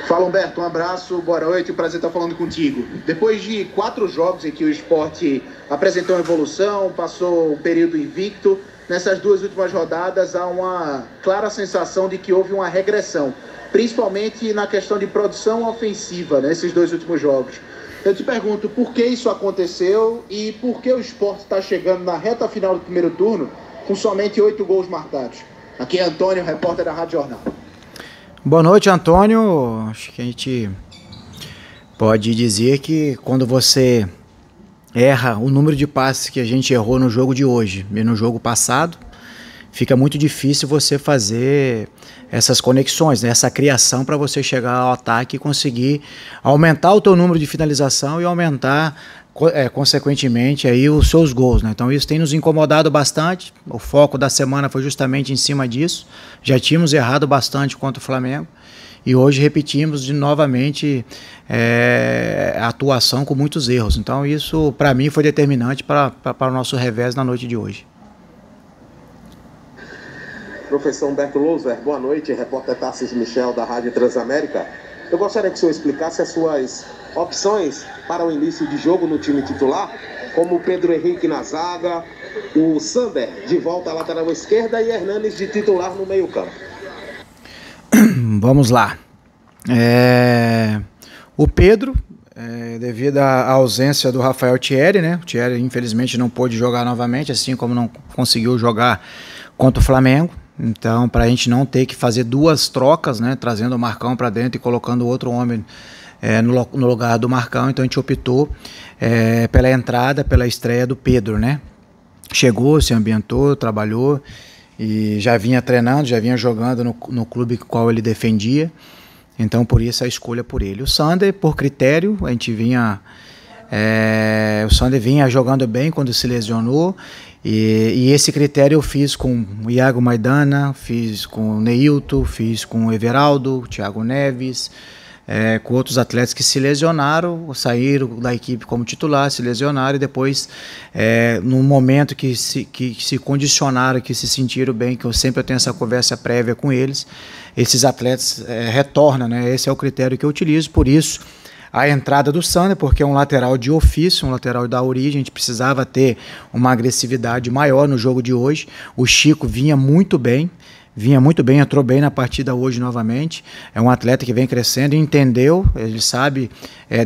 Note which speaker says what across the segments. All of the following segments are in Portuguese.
Speaker 1: Fala, Humberto, um abraço, boa noite, um prazer estar falando contigo. Depois de 4 jogos em que o Sport apresentou uma evolução, passou um período invicto, nessas 2 últimas rodadas há uma clara sensação de que houve uma regressão, principalmente na questão de produção ofensiva nesses 2 últimos jogos. Eu te pergunto, por que isso aconteceu e por que o Sport está chegando na reta final do primeiro turno com somente 8 gols marcados? Aqui é Antônio, repórter da Rádio Jornal.
Speaker 2: Boa noite, Antônio. Acho que a gente pode dizer que quando você erra o número de passes que a gente errou no jogo de hoje e no jogo passado, fica muito difícil você fazer essas conexões, né? Essa criação para você chegar ao ataque e conseguir aumentar o teu número de finalização e aumentar consequentemente aí os seus gols, né? Então isso tem nos incomodado bastante. O foco da semana foi justamente em cima disso. Já tínhamos errado bastante contra o Flamengo e hoje repetimos novamente a atuação com muitos erros. Então isso para mim foi determinante para o nosso revés na noite de hoje.
Speaker 3: Professor Humberto Louser, boa noite, repórter Tarcísio Michel da Rádio Transamérica. Eu gostaria que o senhor explicasse as suas opções para o início de jogo no time titular, como o Pedro Henrique na zaga, o Sander de volta à lateral esquerda e Hernanes de titular no meio-campo.
Speaker 2: Vamos lá. O Pedro, devido à ausência do Rafael Thierry, né? O Thierry infelizmente não pôde jogar novamente, assim como não conseguiu jogar contra o Flamengo. Então, para a gente não ter que fazer 2 trocas, né? Trazendo o Marcão para dentro e colocando outro homem no lugar do Marcão, então a gente optou pela entrada, pela estreia do Pedro, né? Chegou, se ambientou, trabalhou e já vinha treinando, já vinha jogando no clube qual ele defendia, então por isso a escolha por ele. O Sander, por critério, a gente vinha... o Sander vinha jogando bem quando se lesionou e esse critério eu fiz com o Iago Maidana, fiz com o Neilton, fiz com o Everaldo, Thiago Neves, com outros atletas que se lesionaram, saíram da equipe como titular, se lesionaram e depois, no momento que se condicionaram, que se sentiram bem, que eu sempre tenho essa conversa prévia com eles, esses atletas retornam, né? Esse é o critério que eu utilizo, por isso a entrada do Sander, porque é um lateral de ofício, um lateral da origem, a gente precisava ter uma agressividade maior no jogo de hoje. O Chico vinha muito bem, entrou bem na partida hoje novamente. É um atleta que vem crescendo, entendeu, ele sabe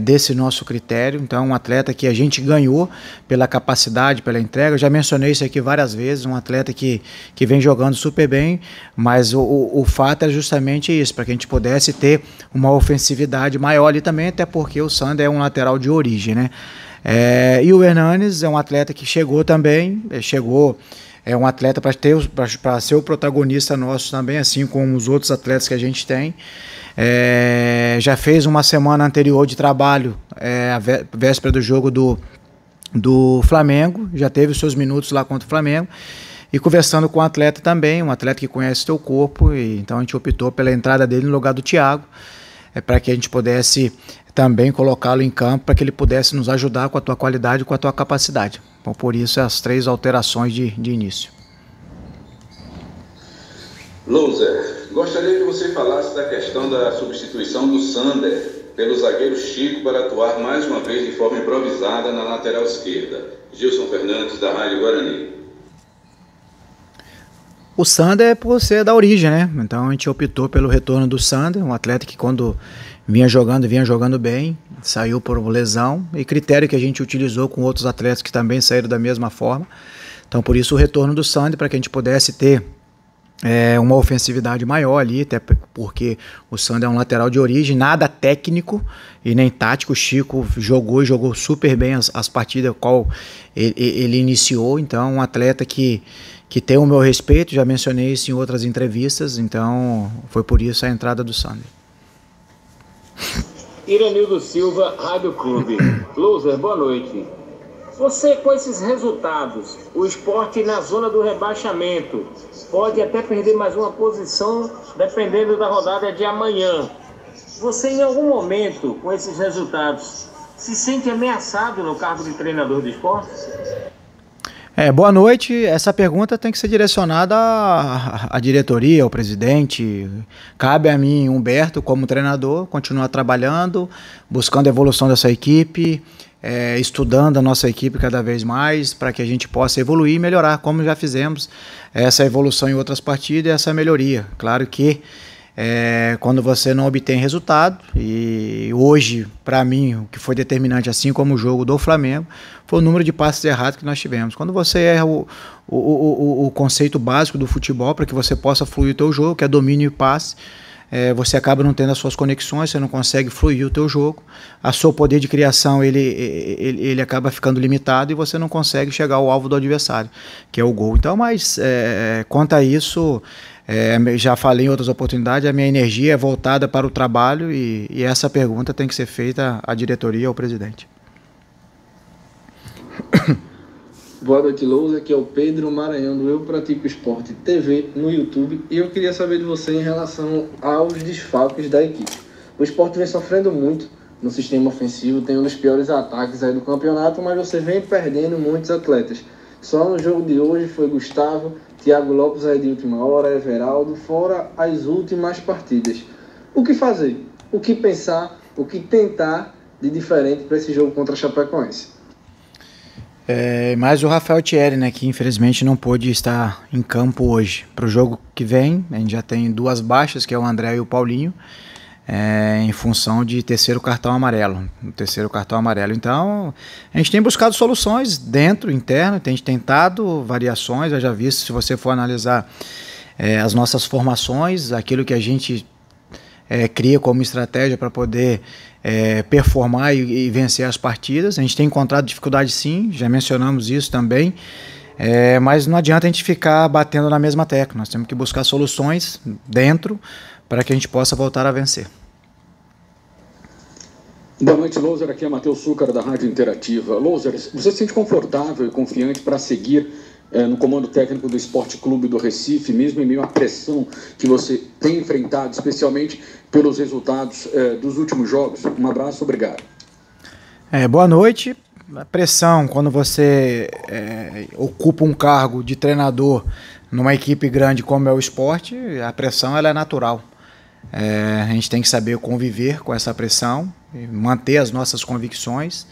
Speaker 2: desse nosso critério. Então é um atleta que a gente ganhou pela capacidade, pela entrega. Eu já mencionei isso aqui várias vezes, um atleta que vem jogando super bem, mas o fato é justamente isso, para que a gente pudesse ter uma ofensividade maior ali também, até porque o Sander é um lateral de origem, né? E o Hernanes é um atleta que chegou também, é um atleta para ser o protagonista nosso também, assim como os outros atletas que a gente tem. Já fez uma semana anterior de trabalho, a véspera do jogo do Flamengo, já teve os seus minutos lá contra o Flamengo. E conversando com o atleta também, um atleta que conhece o teu corpo, e então a gente optou pela entrada dele no lugar do Thiago, para que a gente pudesse também colocá-lo em campo, para que ele pudesse nos ajudar com a tua qualidade e com a tua capacidade. Então, por isso, as 3 alterações de início.
Speaker 4: Louser, gostaria que você falasse da questão da substituição do Sander pelo zagueiro Chico para atuar mais uma vez de forma improvisada na lateral esquerda. Gilson Fernandes, da Rádio Guarani.
Speaker 2: O Sander é por ser da origem, né? Então a gente optou pelo retorno do Sander, um atleta que quando vinha jogando bem, saiu por lesão, e critério que a gente utilizou com outros atletas que também saíram da mesma forma. Então por isso o retorno do Sander, para que a gente pudesse ter uma ofensividade maior ali, até porque o Sander é um lateral de origem, nada técnico e nem tático. O Chico jogou super bem as partidas qual ele iniciou, então um atleta que tem o meu respeito, já mencionei isso em outras entrevistas, então foi por isso a entrada do Sander.
Speaker 5: Iranildo Silva, Rádio Clube. Louser, boa noite. Você, com esses resultados, o Sport na zona do rebaixamento, pode até perder mais uma posição, dependendo da rodada de amanhã. Você, em algum momento, com esses resultados, se sente ameaçado no cargo de treinador do Sport?
Speaker 2: Boa noite. Essa pergunta tem que ser direcionada à diretoria, ao presidente. Cabe a mim, Humberto, como treinador, continuar trabalhando, buscando a evolução dessa equipe, estudando a nossa equipe cada vez mais, para que a gente possa evoluir e melhorar, como já fizemos essa evolução em outras partidas e essa melhoria. Claro que quando você não obtém resultado, e hoje, para mim, o que foi determinante, assim como o jogo do Flamengo, foi o número de passes errados que nós tivemos. Quando você erra o conceito básico do futebol, para que você possa fluir o teu jogo, que é domínio e passe, você acaba não tendo as suas conexões, você não consegue fluir o teu jogo, o seu poder de criação ele acaba ficando limitado e você não consegue chegar ao alvo do adversário, que é o gol. Então, mas quanto a isso, já falei em outras oportunidades, a minha energia é voltada para o trabalho e essa pergunta tem que ser feita à diretoria, ao presidente.
Speaker 6: Boa noite, Lousa. Aqui é o Pedro Maranhão do Eu Pratico Esporte TV no YouTube e eu queria saber de você em relação aos desfalques da equipe. O esporte vem sofrendo muito no sistema ofensivo, tem um dos piores ataques aí do campeonato, mas você vem perdendo muitos atletas. Só no jogo de hoje foi Gustavo, Thiago Lopes aí de última hora, Everaldo, fora as últimas partidas. O que fazer? O que pensar? O que tentar de diferente para esse jogo contra a Chapecoense?
Speaker 2: Mais o Rafael Thierry, né, que infelizmente não pôde estar em campo hoje. Para o jogo que vem, a gente já tem 2 baixas, que é o André e o Paulinho, em função de terceiro cartão amarelo. Então, a gente tem buscado soluções dentro, interno, tem tentado variações. Eu já vi, se você for analisar as nossas formações, aquilo que a gente cria como estratégia para poder performar e vencer as partidas. A gente tem encontrado dificuldade, sim, já mencionamos isso também, mas não adianta a gente ficar batendo na mesma tecla. Nós temos que buscar soluções dentro para que a gente possa voltar a vencer.
Speaker 7: Boa noite, Loser. Aqui é Matheus Súcar, da Rádio Interativa. Loser, você se sente confortável e confiante para seguir no comando técnico do Esporte Clube do Recife, mesmo em meio à pressão que você tem enfrentado, especialmente pelos resultados dos últimos jogos? Um abraço, obrigado.
Speaker 2: Boa noite. A pressão, quando você ocupa um cargo de treinador numa equipe grande como é o Esporte, a pressão ela é natural. A gente tem que saber conviver com essa pressão, manter as nossas convicções.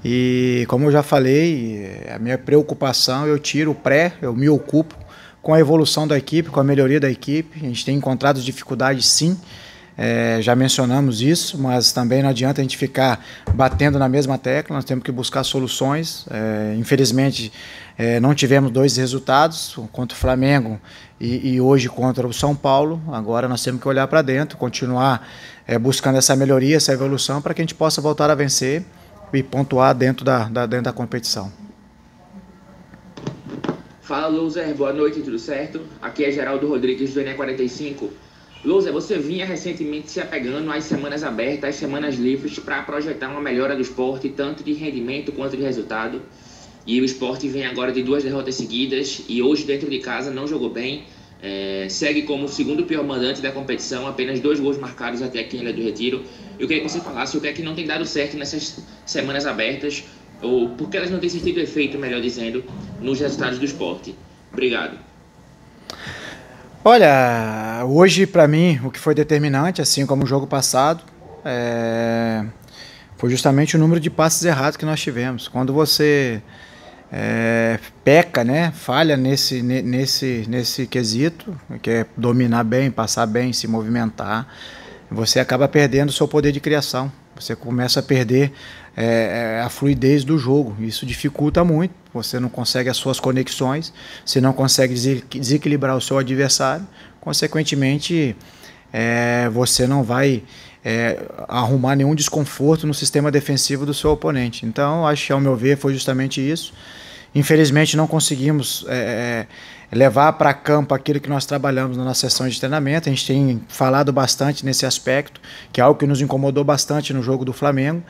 Speaker 2: E como eu já falei, a minha preocupação, eu tiro o eu me ocupo com a evolução da equipe, com a melhoria da equipe. A gente tem encontrado dificuldades, sim, já mencionamos isso, mas também não adianta a gente ficar batendo na mesma tecla. Nós temos que buscar soluções. Infelizmente não tivemos 2 resultados, contra o Flamengo e hoje contra o São Paulo. Agora nós temos que olhar para dentro, continuar buscando essa melhoria, essa evolução, para que a gente possa voltar a vencer e pontuar dentro da competição.
Speaker 8: Fala, Loser, boa noite, tudo certo? Aqui é Geraldo Rodrigues do ENE45. Loser, você vinha recentemente se apegando às semanas abertas, às semanas livres, para projetar uma melhora do esporte, tanto de rendimento quanto de resultado. E o esporte vem agora de 2 derrotas seguidas e hoje dentro de casa não jogou bem. Segue como o segundo pior mandante da competição, apenas 2 gols marcados até aqui em Ilha do Retiro. Eu queria que você falasse o que é que não tem dado certo nessas semanas abertas, ou por que elas não têm sentido efeito, melhor dizendo, nos resultados do esporte. Obrigado.
Speaker 2: Olha, hoje para mim o que foi determinante, assim como o jogo passado, foi justamente o número de passes errados que nós tivemos. Quando você peca, né, falha nesse quesito, que é dominar bem, passar bem, se movimentar, você acaba perdendo o seu poder de criação. Você começa a perder a fluidez do jogo. Isso dificulta muito. Você não consegue as suas conexões, você não consegue desequilibrar o seu adversário. Consequentemente, você não vai arrumar nenhum desconforto no sistema defensivo do seu oponente. Então, acho que, ao meu ver, foi justamente isso. Infelizmente, não conseguimos levar para campo aquilo que nós trabalhamos na nossa sessão de treinamento. A gente tem falado bastante nesse aspecto, que é algo que nos incomodou bastante no jogo do Flamengo,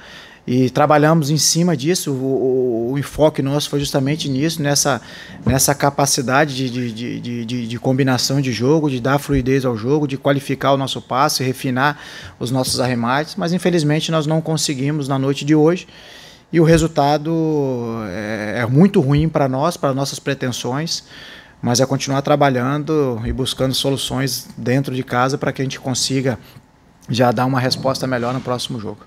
Speaker 2: e trabalhamos em cima disso. O enfoque nosso foi justamente nisso, nessa capacidade de combinação de jogo, de dar fluidez ao jogo, de qualificar o nosso passe, refinar os nossos arremates, mas infelizmente nós não conseguimos na noite de hoje. e o resultado é muito ruim para nós, para nossas pretensões, mas é continuar trabalhando e buscando soluções dentro de casa para que a gente consiga já dar uma resposta melhor no próximo jogo.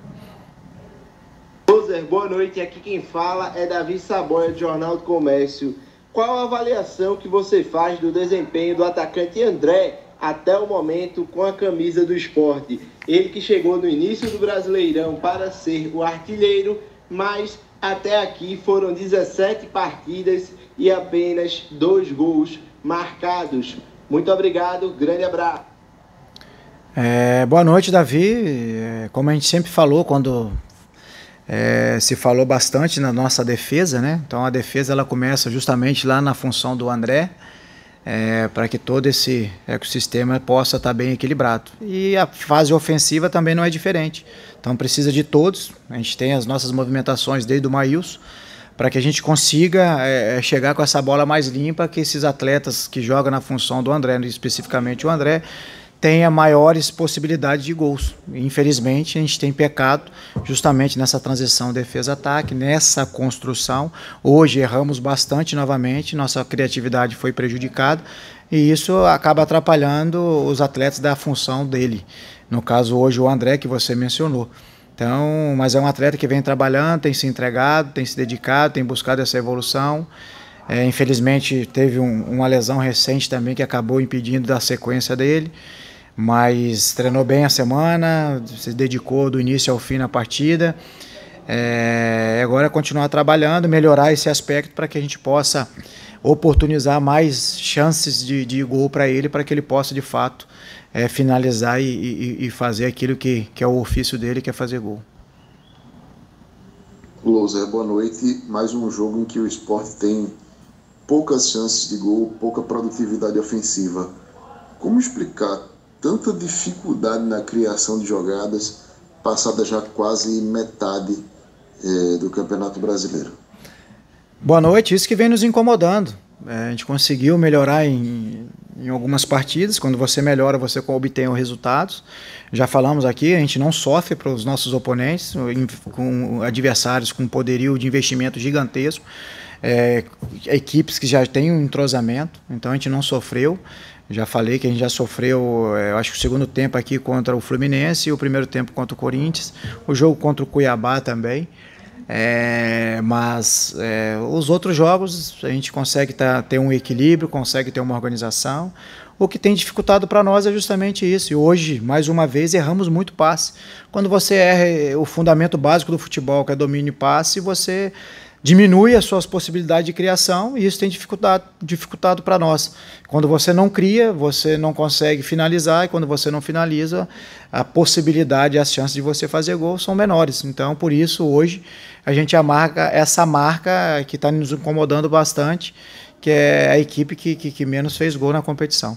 Speaker 9: Loser, boa noite. Aqui quem fala é Davi Saboia, do Jornal do Comércio. Qual a avaliação que você faz do desempenho do atacante André até o momento com a camisa do Sport? Ele que chegou no início do Brasileirão para ser o artilheiro, mas até aqui foram 17 partidas e apenas 2 gols marcados. Muito obrigado, grande abraço.
Speaker 2: Boa noite, Davi. Como a gente sempre falou, quando se falou bastante na nossa defesa, né? Então a defesa ela começa justamente lá na função do André, para que todo esse ecossistema possa estar bem equilibrado. E a fase ofensiva também não é diferente. Então precisa de todos. A gente tem as nossas movimentações desde o Maílson, para que a gente consiga chegar com essa bola mais limpa, que esses atletas que jogam na função do André, especificamente o André, tenha maiores possibilidades de gols. Infelizmente, a gente tem pecado justamente nessa transição defesa-ataque, nessa construção. Hoje erramos bastante novamente, nossa criatividade foi prejudicada e isso acaba atrapalhando os atletas da função dele. No caso, hoje, o André, que você mencionou. Então, mas é um atleta que vem trabalhando, tem se entregado, tem se dedicado, tem buscado essa evolução. Infelizmente, teve uma lesão recente também que acabou impedindo da sequência dele. Mas treinou bem a semana, se dedicou do início ao fim na partida. Agora é continuar trabalhando, melhorar esse aspecto para que a gente possa oportunizar mais chances de gol para ele, para que ele possa de fato finalizar e fazer aquilo que é o ofício dele, que é fazer gol.
Speaker 10: Loser, boa noite. Mais um jogo em que o Sport tem poucas chances de gol, pouca produtividade ofensiva. Como explicar tanta dificuldade na criação de jogadas, passada já quase metade do Campeonato Brasileiro?
Speaker 2: Boa noite, isso que vem nos incomodando. A gente conseguiu melhorar em algumas partidas. Quando você melhora, você obtém os resultados. Já falamos aqui, a gente não sofre para os nossos oponentes, com adversários com poderio de investimento gigantesco, equipes que já têm um entrosamento, então a gente não sofreu. Já falei que a gente já sofreu, eu acho que o segundo tempo aqui contra o Fluminense e o primeiro tempo contra o Corinthians, o jogo contra o Cuiabá também. Mas os outros jogos a gente consegue ter um equilíbrio, consegue ter uma organização. O que tem dificultado para nós é justamente isso. E hoje, mais uma vez, erramos muito passe. Quando você erra o fundamento básico do futebol, que é domínio e passe, você diminui as suas possibilidades de criação e isso tem dificultado para nós. Quando você não cria, você não consegue finalizar, e quando você não finaliza, a possibilidade e as chances de você fazer gol são menores. Então, por isso, hoje, a gente amarga essa marca que está nos incomodando bastante, que é a equipe que menos fez gol na competição.